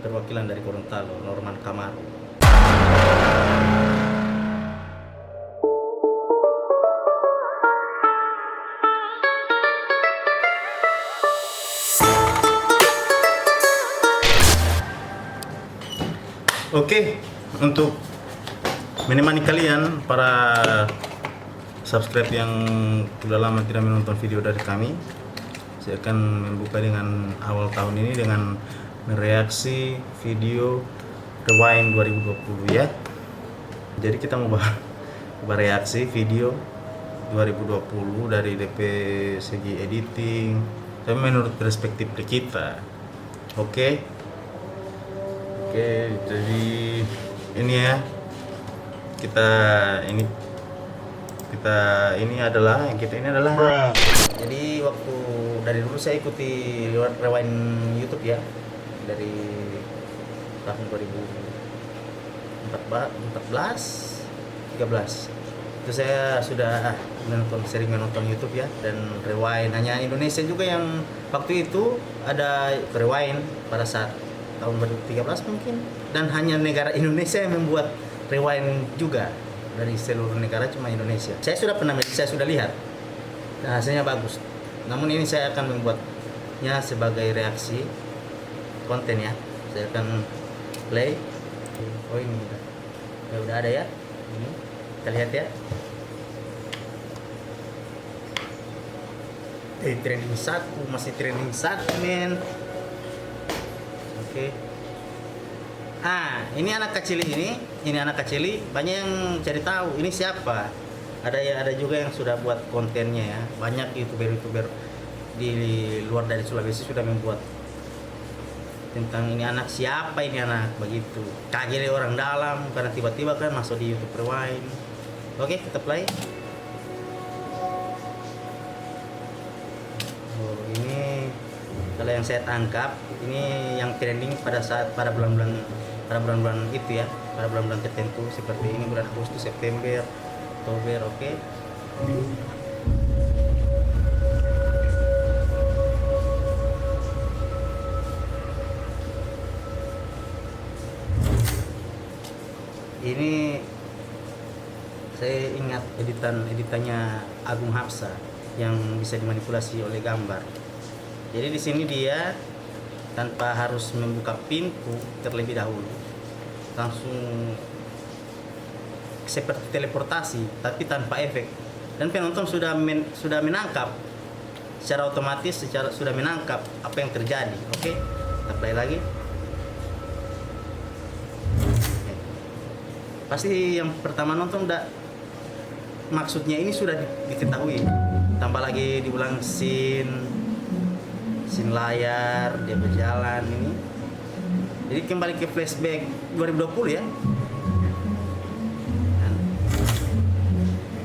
perwakilan dari Gorontalo, Norman Kamaru. Oke, untuk menemani kalian para subscribe yang sudah lama tidak menonton video dari kami, saya akan membuka dengan awal tahun ini dengan mereaksi video Rewind 2020 ya. Jadi kita mau bereaksi video 2020 dari DP segi editing, tapi menurut perspektif kita. Oke, jadi ini ya, ini adalah jadi waktu dari dulu saya ikuti Rewind YouTube ya, dari tahun 2014 13 itu saya sudah sering menonton YouTube ya, dan Rewind hanya Indonesia juga yang waktu itu ada Rewind pada saat tahun 2013 mungkin, dan hanya negara Indonesia yang membuat Rewind juga, dari seluruh negara cuma Indonesia. Saya sudah lihat dan hasilnya bagus, namun ini saya akan membuatnya sebagai reaksi konten ya. Saya akan play. Oh ini udah ada ya, ini kita lihat ya. Trending 1, masih trending 1 men. Oke. Ini anak kecil ini anak kecil, banyak yang cari tahu ini siapa. Ada juga yang sudah buat kontennya ya. Banyak YouTuber di luar dari Sulawesi sudah membuat tentang ini anak, siapa ini anak, begitu. Kaget orang dalam karena tiba-tiba kan masuk di YouTube Rewind. Oke, kita play. Ini kalau yang saya tangkap, ini yang trending pada bulan-bulan itu ya, pada bulan-bulan tertentu seperti ini, bulan Agustus, September, Oktober. Oke. Ini saya ingat editannya Agung Hapsa yang bisa dimanipulasi oleh gambar. Jadi di sini dia tanpa harus membuka pintu terlebih dahulu, langsung seperti teleportasi tapi tanpa efek, dan penonton sudah menangkap secara otomatis, sudah menangkap apa yang terjadi. Oke, kita play lagi. Pasti yang pertama nonton maksudnya ini sudah diketahui, tambah lagi diulang scene layar dia berjalan ini. Jadi kembali ke flashback 2020 ya.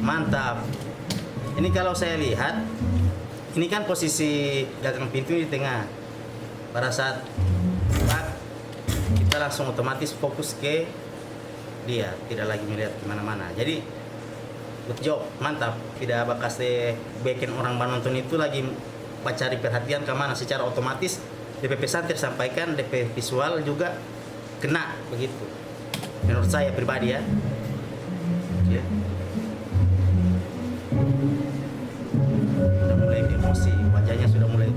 Mantap. Ini kalau saya lihat, ini kan posisi gagang pintu di tengah. Pada saat kita langsung otomatis fokus ke dia, tidak lagi melihat kemana-mana. Jadi good job, mantap. Tidak bakas bikin orang nonton itu lagi cari perhatian kemana, secara otomatis DP pesan tersampaikan, DP visual juga kena, begitu menurut saya pribadi ya. Oke. Sudah mulai emosi, wajahnya sudah mulai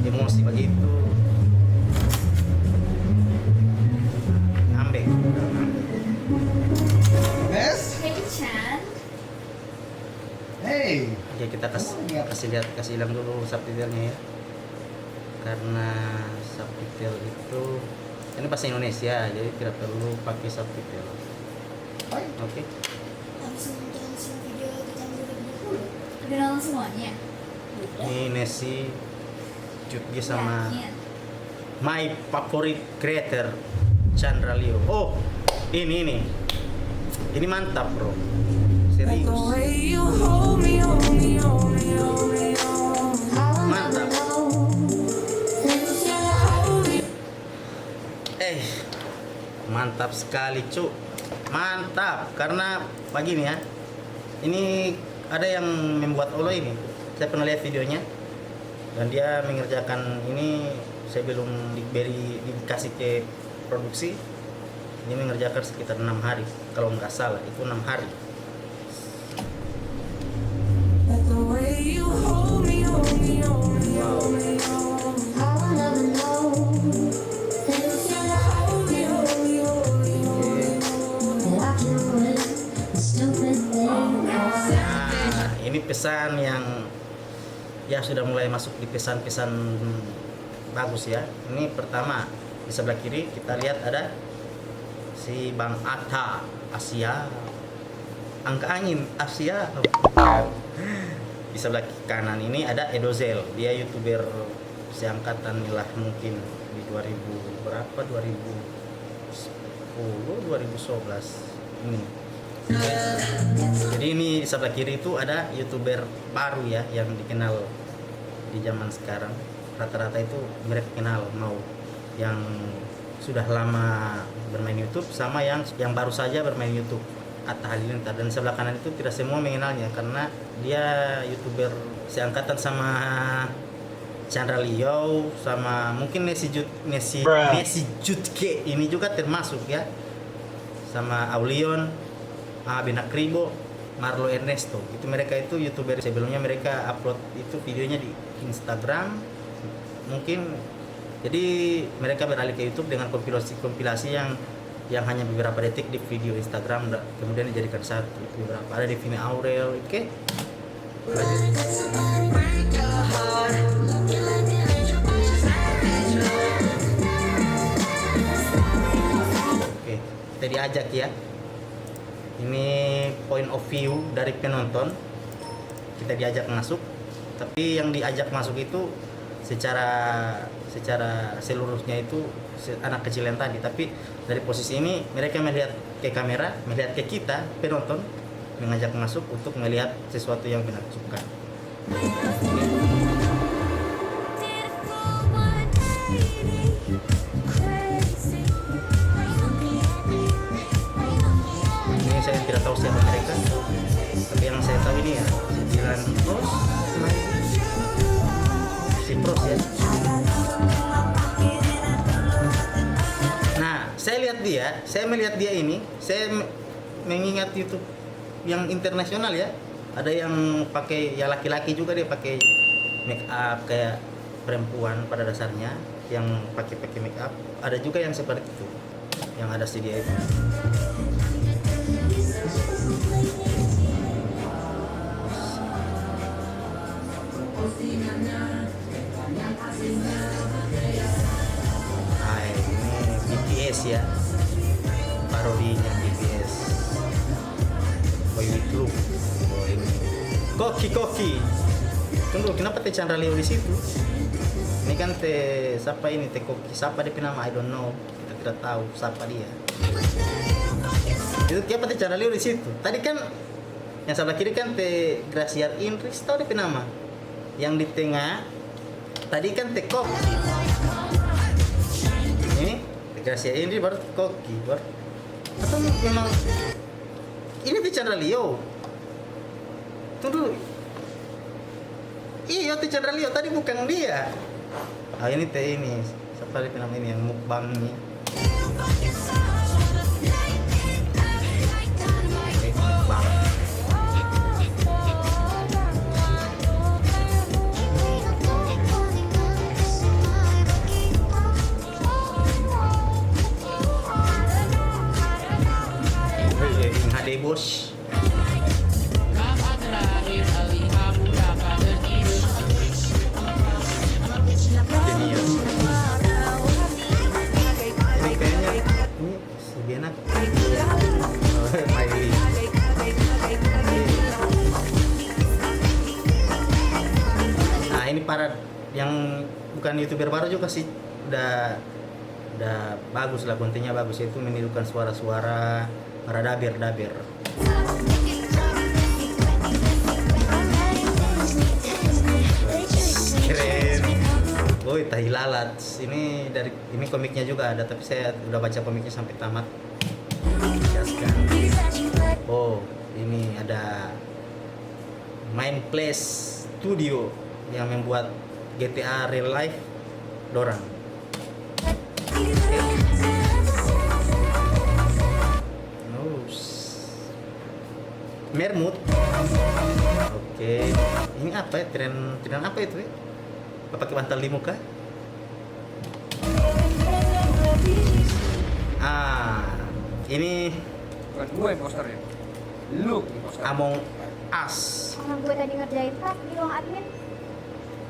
emosi begitu. Ambek. Bes? Hey, Chan. Hey. Oke, kita kasih hilang dulu subtitlenya ya, karena subtitle itu ini bahasa Indonesia, jadi tidak perlu pakai subtitle. Oke. Langsung video kita 2020. Udah nonton semuanya? Ini Nessie Jutgi sama Yakin. my favorite creator Chandra Leo. Oh, ini mantap bro, serius. Mantap. Mantap sekali cuk, mantap. Karena begini ya, ini ada yang membuat Olo ini, saya pernah lihat videonya, dan dia mengerjakan ini saya belum dikasih ke produksi. Ini mengerjakan sekitar 6 hari, kalau nggak salah itu 6 hari. Nah, ini pesan yang ya sudah mulai masuk di pesan-pesan bagus ya. Ini pertama di sebelah kiri kita lihat ada si Bang Atta Asia, angka angin Asia. Di sebelah kanan ini ada Edozel, dia YouTuber seangkatan lah mungkin di 2000 berapa 2010 2011 ini. Jadi ini di sebelah kiri itu ada YouTuber baru ya yang dikenal di zaman sekarang. Rata-rata itu mereka kenal, mau yang sudah lama bermain YouTube sama yang baru saja bermain YouTube. Atta Halilintar, dan sebelah kanan itu tidak semua mengenalnya karena dia YouTuber seangkatan sama Chandra Leo, sama mungkin Nesi Jutke ini juga termasuk ya, sama Aulion, Benak Ribo, Marlo Ernesto. Itu mereka itu YouTuber sebelumnya, mereka upload itu videonya di Instagram mungkin. Jadi mereka beralih ke YouTube dengan kompilasi yang hanya beberapa detik di video Instagram, kemudian dijadikan satu. Beberapa ada di Vini Aurel. Oke. Oke, kita diajak ya. Ini point of view dari penonton. Kita diajak masuk, tapi yang diajak masuk itu secara seluruhnya itu anak kecil yang tadi, tapi dari posisi ini mereka melihat ke kamera, melihat ke kita penonton, mengajak masuk untuk melihat sesuatu yang benar suka. Ini saya tidak tahu siapa mereka, tapi yang saya tahu ini ya si Pros ya. Saya melihat dia ini, saya mengingat YouTube yang internasional ya. Ada yang pakai ya, laki-laki juga dia pakai make up kayak perempuan pada dasarnya, yang pakai make up. Ada juga yang seperti itu, yang ada si dia itu. Ini BTS ya, parodinya BTS. Boy with Luke. Oh, ini Koki. Tunggu, kenapa Teh Chandra Leo di situ? Ini kan Teh siapa ini? Teh Koki. Siapa dia nama? I don't know. Kita tidak tahu siapa dia. Itu kenapa Teh Chandra Leo di situ? Tadi kan yang sebelah kiri kan Teh Graciar Indris, tahu dia nama? Yang di tengah tadi kan Teh Koki. Ini Teh Graciar Indris baru Teh Koki baru. Atau memang ini Teh Chandra Leo? Tunggu. Iya, Teh Chandra Leo tadi bukan dia. Ah, ini Teh ini. Siapa dia nama ini yang mukbang ini? Mukbang. HD bos. Genius. Ini kayaknya ini si Benak. Miley. Nah, ini para yang bukan YouTuber baru juga sih udah bagus lah, kontennya bagus, itu menirukan suara-suara para dabir. Keren. Woi, tahi lalat. Ini komiknya juga ada, tapi saya udah baca komiknya sampai tamat. Jelaskan. Oh, ini ada Mindplace Studio yang membuat GTA Real Life dorang. Oh, Mermut. Oke. Ini apa ya? Tren apa itu ya? Apa pakai bantal di muka? Ini Bukan gue imposternya. Lu imposter. Among Us. Orang gue tadi ngerjain tas di ruang admin.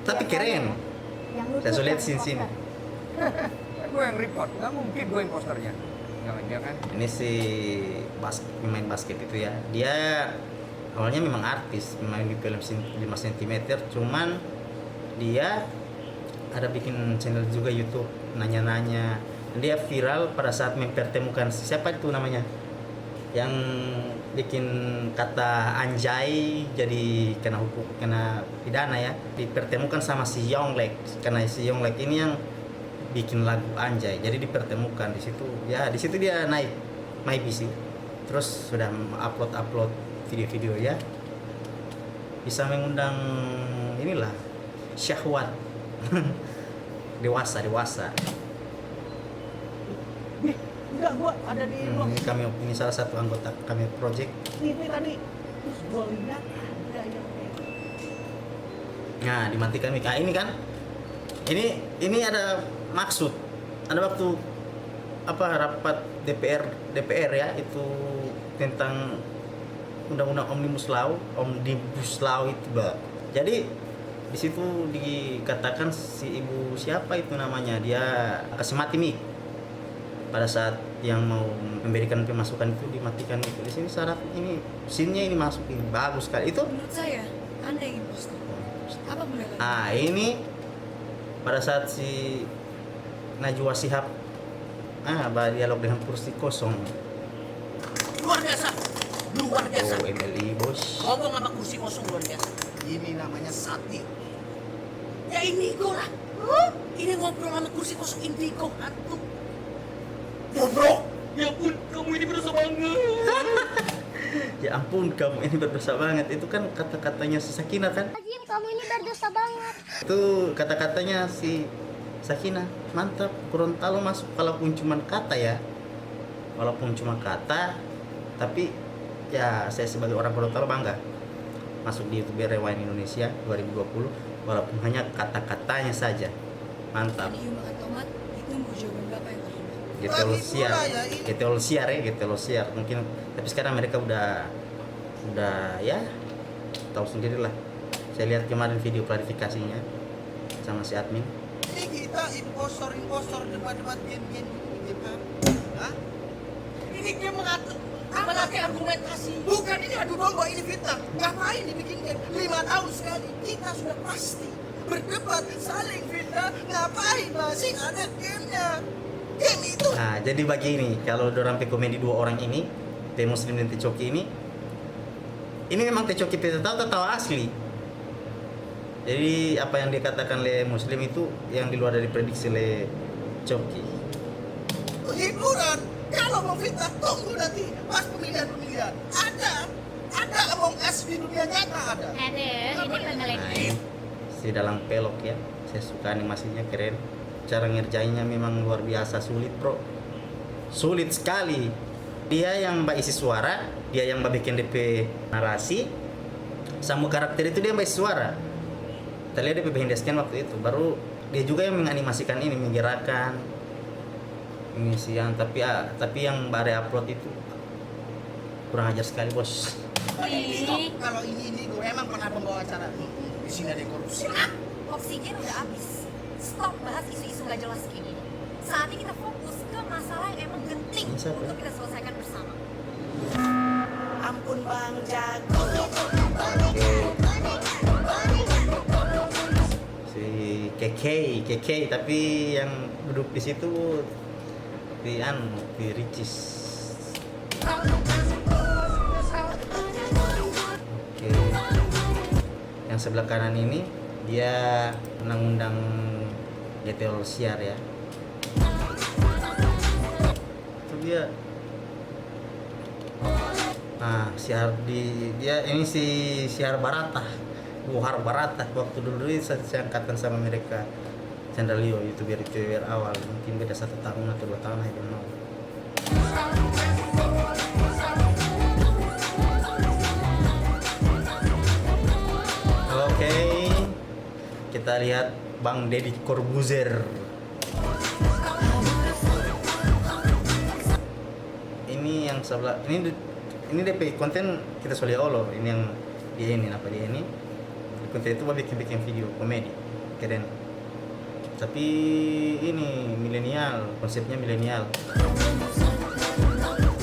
Tapi keren. Yang lucu Saya lihat yang sini. poster. Gue yang report. Nggak mungkin gue imposternya. Jangan-jangan. Ini si pemain basket itu ya. Dia awalnya memang artis, main di film 5 cm, cuman dia ada bikin channel juga YouTube, nanya-nanya. Dia viral pada saat mempertemukan siapa itu namanya, yang bikin kata anjay jadi kena pidana ya, dipertemukan sama si Yonglek, karena si Yonglek ini yang bikin lagu anjay, jadi dipertemukan di situ ya. Di situ dia naik MyBC, terus sudah upload video-video ya, bisa mengundang inilah syahwat dewasa. Nih, enggak, gua ada di ruang Ini salah satu anggota kami project. TV tadi. Terus gua lihat ada yang kayak Nah, dimatikan mic. Ini kan, ini ada maksud. Ada waktu rapat DPR ya, itu tentang undang-undang omnibus law itu, Mbak. Jadi di situ dikatakan si ibu siapa itu namanya, dia kasih mati mic pada saat yang mau memberikan pemasukan itu, dimatikan gitu. Di sini syarat ini scene-nya ini masuk, ini bagus sekali itu. Menurut saya, Anda yang imposter. Apa pendapat? Ini pada saat si Najwa Shihab dialog dengan kursi kosong. luar biasa. Luar biasa. Oh, MLI bos. Ngomong sama kursi kosong luar biasa. Ini namanya sati. Ya indigo lah. Ini ngobrol sama kursi kosong indigo hantu. Goblok. Ya ampun, kamu ini berdosa banget. Ya ampun, kamu ini berdosa banget. Itu kan kata-katanya si Sakinah kan? Azim, kamu ini berdosa banget. Itu kata-katanya si Sakinah. Mantap, Gorontalo masuk walaupun cuma kata ya. Walaupun cuma kata, tapi ya saya sebagai orang Gorontalo bangga masuk di YouTube Rewind Indonesia 2020 walaupun hanya kata-katanya saja. Mantap. Tadi Yuma Tomat, ditunggu jawaban Bapak yang terima. GT Losiar mungkin, tapi sekarang mereka udah ya tahu sendirilah. Saya lihat kemarin video klarifikasinya sama si admin. Ini kita impostor debat game kita. Hah? Ini dia mengatur argumentasi. Bukan ini adu domba, ini fitnah. Ngapain dibikin game 5 tahun sekali? Kita sudah pasti berdebat saling fitnah. Ngapain masih ada gamenya? Game itu. Nah, jadi bagi ini kalau dorang komedi dua orang ini, Teh Muslim dan Teh Coki ini memang Teh Coki tahu asli. Jadi apa yang dikatakan oleh Muslim itu yang di luar dari prediksi oleh Coki. Hiburan. Kalau mau fitnah tunggu nanti pas pemilihan. Ada Among Us di dunia nyata ada. Aduh, ini pengelik. Nah, ini si dalang pelok ya. Saya suka animasinya, keren. Cara ngerjainnya memang luar biasa sulit, bro. Sulit sekali. Dia yang mbak isi suara, dia yang mbak bikin DP narasi, sama karakter itu dia mbak isi suara. Kita lihat DP behind the scene waktu itu. Baru dia juga yang menganimasikan ini, menggerakkan ini siang. Tapi yang mbak upload itu kurang ajar sekali, bos. Kalau ini gue emang pernah pembawa acara di sini ada korupsi. Oksigen udah habis. Stop bahas isu-isu gak jelas kayak gini. Saatnya kita fokus ke masalah yang emang genting Ini siapa? untuk kita selesaikan bersama. Ampun Bang Jago. Si KK tapi yang duduk di situ di Ricis. Oke. Yang sebelah kanan ini dia undang-undang GT Losiar ya. Itu dia. Nah, dia ini si Syahar Baratah. Buhar Baratah waktu dulu saya angkatan sama mereka. Chandralio, youtuber awal, mungkin beda 1 tahun atau 2 tahun, I don't know. Oke, kita lihat Bang Deddy Corbuzier. Ini yang sebelah, ini DP konten kita soalnya Allah. Ini yang dia ini konten itu bikin video komedi keren. Tapi ini milenial, konsepnya milenial.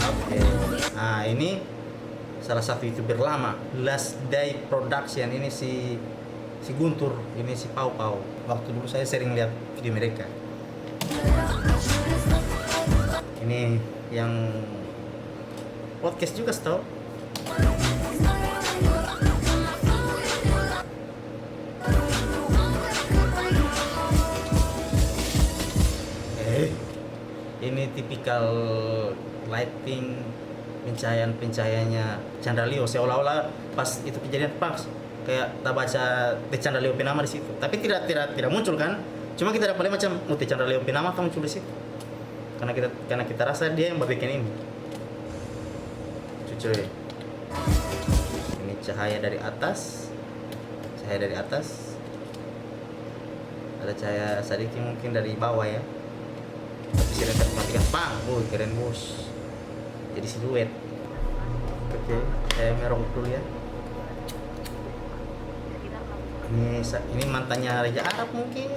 Oke. Nah, ini salah satu youtuber lama, Last Day Production. Ini si Guntur, ini si Pau. Waktu dulu saya sering lihat video mereka. Ini yang podcast juga setahu. Ini tipikal lighting, pencahayanya Chandralio, seolah-olah pas itu kejadian pas kayak tak baca The Chandralio Penama di situ. Tapi tidak muncul kan? Cuma kita dapat macam The Chandralio Penama tak muncul di situ. Karena kita rasa dia yang bikin ini. Cuy. Ini cahaya dari atas. Ada cahaya sedikit mungkin dari bawah ya. Tapi saya dapat matikan pang, keren bos. Jadi siluet. Oke, saya merong dulu ya. Ini mantannya Raja Arab mungkin.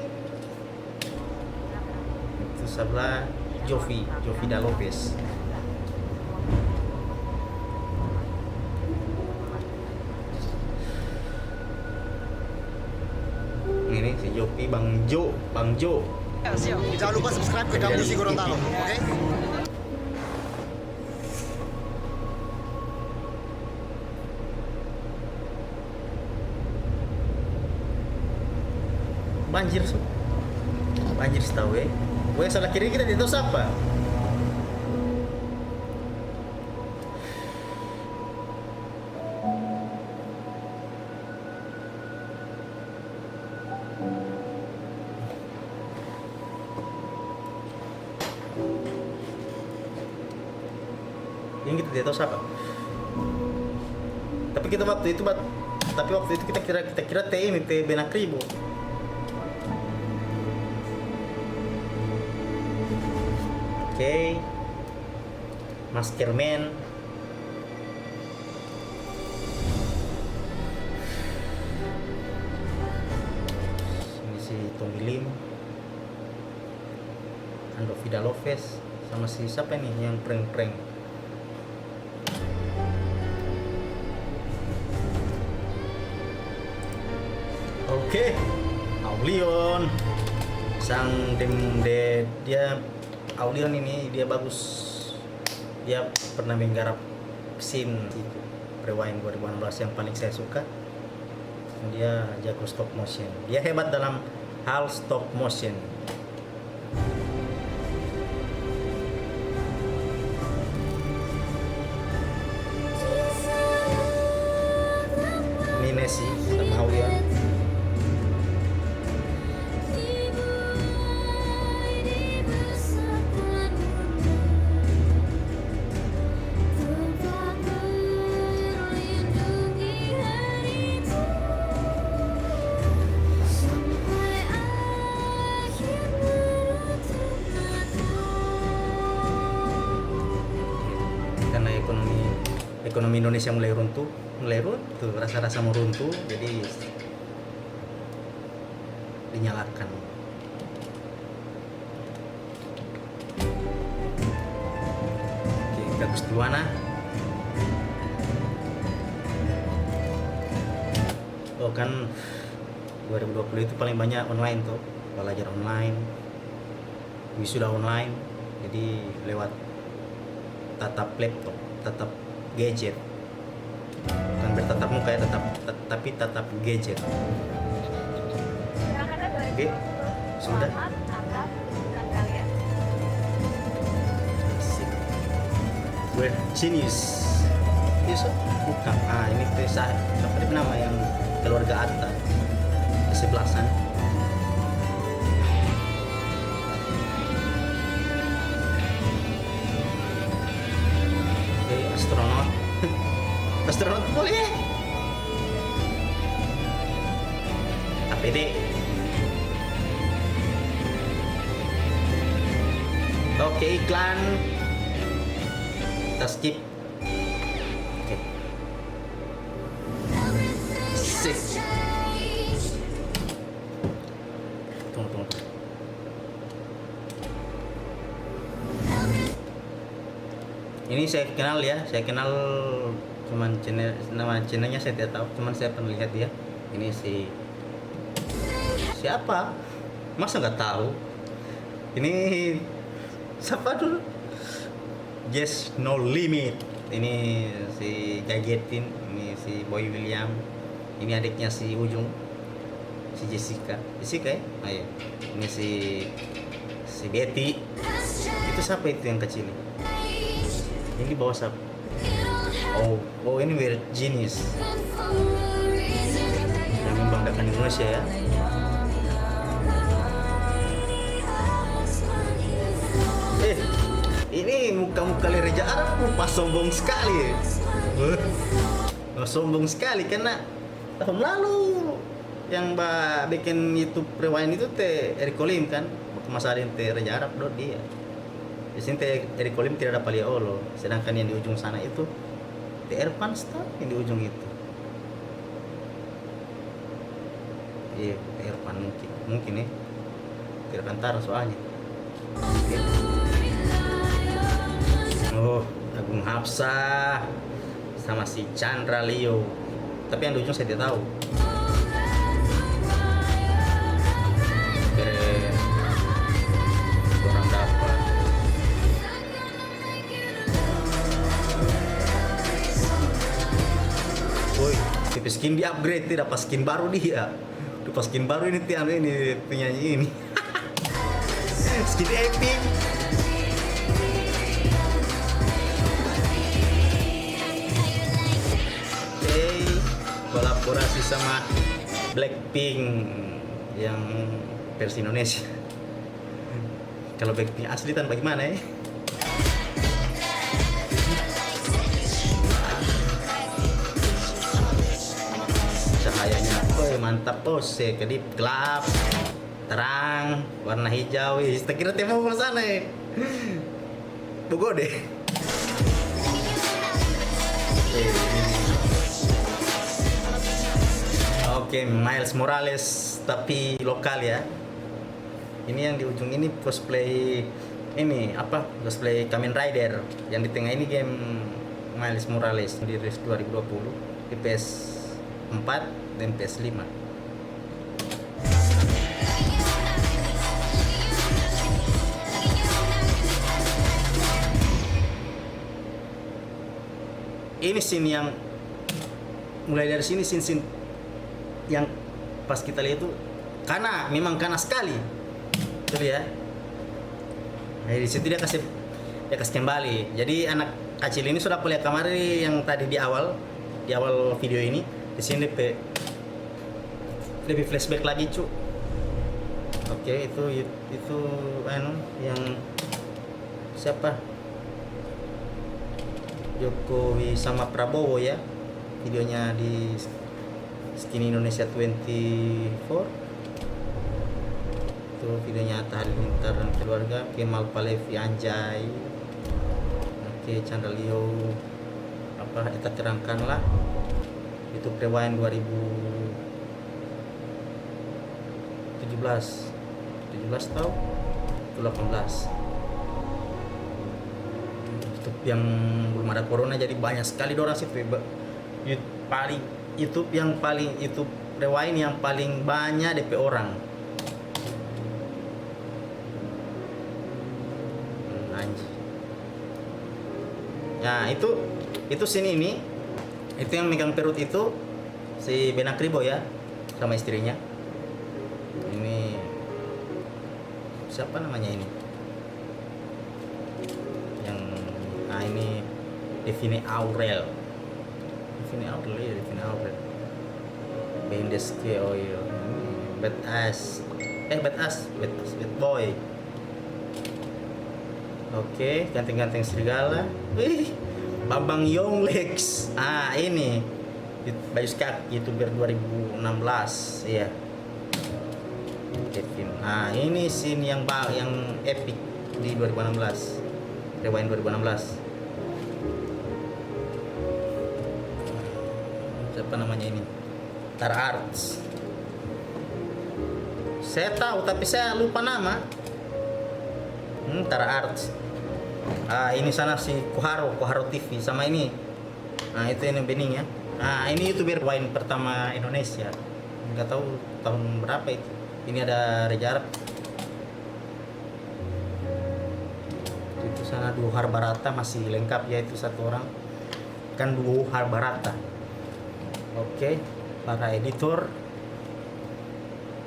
Itu sebelah Jovi Da Lopez. Ini si Jovi, Bang Jo. Jangan lupa subscribe ke Kamusi Gorontalo, oke? Banjir setahu ya. Gue salah kiri kita itu siapa? Yang kita tidak tahu siapa. Tapi waktu itu kita kira T Benakribo. Oke. Maskerman. Ini si Tommy Lim, Ando Vida Lopez, sama si siapa nih yang prank. Oke, Aulion, Aulion ini dia bagus. Dia pernah menggarap scene itu Rewind 2016 yang paling saya suka. Dia jago stop motion. Dia hebat dalam hal stop motion. Ini Nessie sama Aulion. Karena ekonomi Indonesia mulai runtuh, rasa-rasa mau runtuh, jadi dinyalakan. Oke, Agus Tuana. Oh kan 2020 itu paling banyak online tuh, belajar online, wisuda online, jadi lewat tatap laptop, tatap gadget, bukan bertatap muka ya, tapi tatap gadget. Oke, sudah. We're genius. Yes, bukan. Ini saya apa nama yang keluarga Atta ke sebelasan. pede. Oke, iklan. Kita skip. Oke. Sip. Tunggu. Ini saya kenal ya, cuman channel, nama channelnya saya tidak tahu, cuman saya pernah lihat dia. Ini siapa? Masa nggak tahu? Ini siapa dulu? Yes, No Limit. Ini si Gagetin, ini si Boy William, ini adiknya si Ujung, si Jessica ya? Ayo, ini si Betty. Itu siapa itu yang kecil? Ini bawah siapa? Oh ini Weird Genius yang membanggakan Indonesia ya. Ini muka-muka Reja Arab pas sombong sekali. Sombong sekali karena tahun lalu yang bikin YouTube Rewind itu teh Eriko Lim kan, masalahnya teh Reja Arab dot dia. Di sini teh Eriko Lim tidak ada Paliolo, sedangkan yang di ujung sana itu teh Erpan Star yang di ujung itu. Iya, teh Erpan mungkin ya. Tidak antara soalnya. Okay. Oh, Agung Hapsah sama si Chandra Leo. Tapi yang di ujung saya tidak tahu. Keren. Orang dapat. Woi, tipe skin di upgrade, tidak pas skin baru dia. Pas skin baru ini penyanyi ini. Skin epic. Kolaborasi sama Blackpink yang versi Indonesia. Kalau Blackpink asli tan bagaimana ya? Cahayanya, mantap kedip gelap, terang, warna hijau. Tak kira tema mau sana ya? Bogo deh. Oke, Miles Morales tapi lokal ya. Ini yang di ujung ini cosplay cosplay Kamen Rider. Yang di tengah ini game Miles Morales di rilis 2020 di PS4 dan PS5. Ini scene yang mulai dari sini scene yang pas kita lihat itu memang kana sekali tuh ya. Nah, di situ dia kasih kembali. Jadi anak kecil ini sudah lihat kamar yang tadi di awal video ini. Di sini lebih flashback lagi cu. Oke, itu yang siapa? Jokowi sama Prabowo ya. Videonya di Skin Indonesia 24 itu videonya Atta Halilintar dan keluarga. Kemal Palevi Anjay. Oke, Chandra Leo kita terangkan lah itu Rewind 2017 tahu itu 18 itu yang belum ada corona, jadi banyak sekali orang sih YouTube Rewind yang paling banyak DP orang. Anjir. Nah, itu sini ini. Itu yang megang perut itu si Benak Ribo ya, sama istrinya. Ini siapa namanya ini? Ini Devine Aurel. Bendeske Oil. Bad Boy. Oke, ganteng-ganteng serigala. Wih, Bambang Yonglex. Ini baju skak YouTuber 2016. Iya. Kevin. Nah, ini scene yang epic di 2016. Rewind 2016. Siapa namanya ini? Tara Arts. Saya tahu tapi saya lupa nama. Tara Arts. Ini sana si Koharo TV sama ini. Nah, itu ini Bening ya. Nah, ini YouTuber wine pertama Indonesia. Enggak tahu tahun berapa itu. Ini ada Reza Arab. Itu sana duo Harbarata masih lengkap ya, itu satu orang. Kan duo Harbarata. Oke, para editor.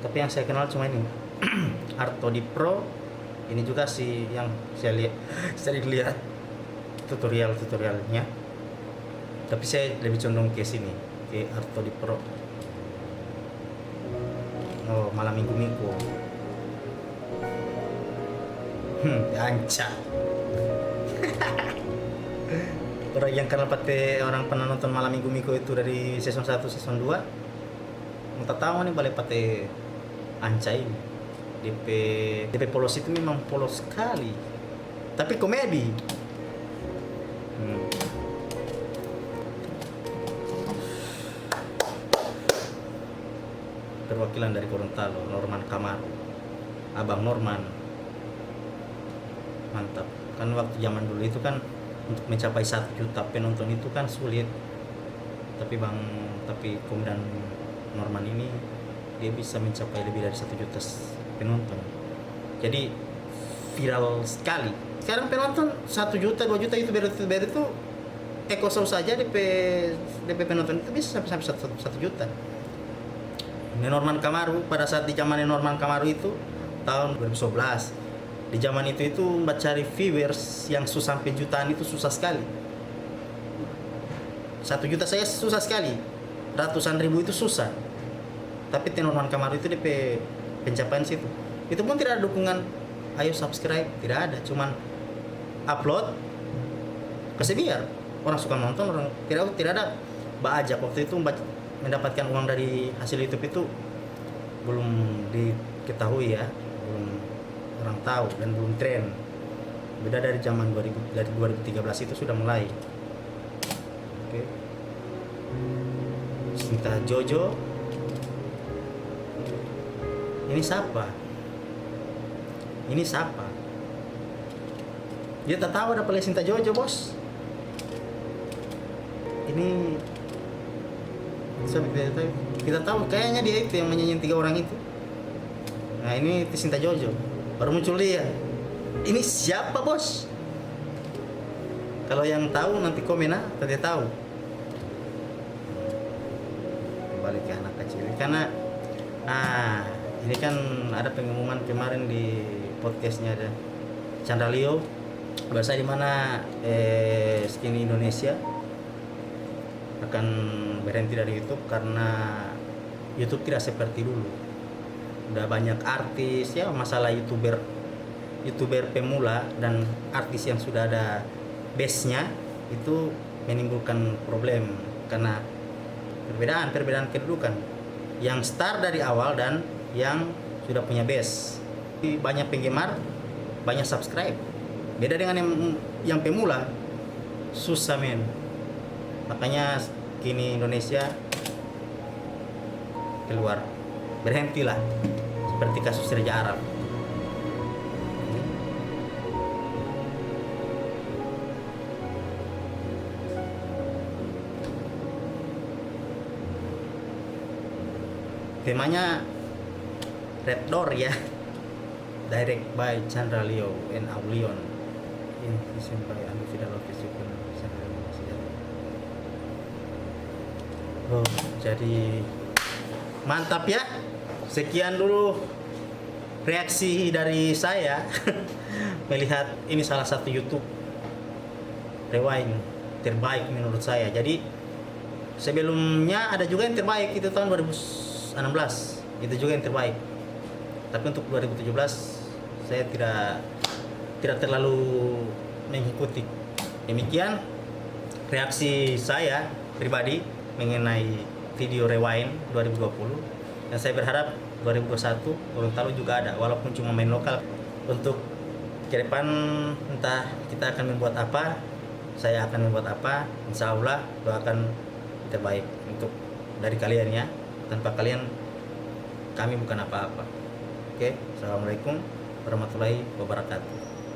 Tapi yang saya kenal cuma ini. Arto di Pro. Ini juga sih yang saya lihat tutorialnya. Tapi saya lebih condong ke sini, ke Arto di Pro. Oh, malam minggu. Anca. Orang yang kenal orang pernah nonton malam minggu itu dari season 1, season 2. Entah tahu nih balik pate Anca ini. DP polos itu memang polos sekali. Tapi komedi. Perwakilan dari Gorontalo, Norman Kamaru, Abang Norman. Mantap. Kan waktu zaman dulu itu kan untuk mencapai 1 juta penonton itu kan sulit. Tapi komedan Norman ini dia bisa mencapai lebih dari 1 juta penonton. Jadi viral sekali. Sekarang penonton 1 juta, 2 juta YouTuber itu ekosau saja DP penonton itu bisa sampai 1 juta. Ini Norman Kamaru, pada saat di zaman Norman Kamaru itu tahun 2011. Di zaman itu cari viewers yang sampai jutaan itu susah sekali. 1 juta saya susah sekali. Ratusan ribu itu susah. Tapi Norman Kamaru itu DP pencapaian situ. Itu pun tidak ada dukungan, ayo subscribe, tidak ada. Cuman upload, kasih biar orang suka nonton, orang tidak ada ajak waktu itu mendapatkan uang dari hasil YouTube itu belum diketahui ya, belum orang tahu dan belum tren. Beda dari zaman 2013 itu sudah mulai. Oke. Sinta Jojo. Ini siapa? Dia tak tahu ada pala Sinta Jojo, bos. Ini kita tahu kayaknya dia itu yang menyanyiin 3 orang itu. Nah, ini Sinta Jojo baru muncul dia. Ini siapa, bos? Kalau yang tahu nanti komen tadi tahu. Kembali ke anak kecil karena ini kan ada pengumuman kemarin di podcastnya ada Chandra Leo bahasa di mana Skinny Indonesia akan berhenti dari YouTube karena YouTube tidak seperti dulu. Udah banyak artis ya, masalah YouTuber pemula dan artis yang sudah ada base-nya itu menimbulkan problem karena perbedaan kedudukan. Yang start dari awal dan yang sudah punya base. Banyak penggemar, banyak subscribe. Beda dengan yang pemula. Susah men. Makanya kini Indonesia keluar, berhentilah seperti kasus Reza Arab. Temanya Red Door ya, direct by Chandra Leo and Aulion, in vision by Anu Fidel Lopez. Oh, jadi mantap ya. Sekian dulu reaksi dari saya melihat ini salah satu YouTube rewind terbaik menurut saya. Jadi sebelumnya ada juga yang terbaik itu tahun 2016, itu juga yang terbaik. Tapi untuk 2017 saya tidak terlalu mengikuti. Demikian reaksi saya pribadi mengenai video rewind 2020, dan saya berharap 2021 Gorontalo juga ada, walaupun cuma main lokal. Untuk ke depan entah kita akan membuat apa, saya akan membuat apa, insya Allah doakan terbaik untuk dari kalian ya. Tanpa kalian kami bukan apa-apa. Oke, assalamualaikum warahmatullahi wabarakatuh.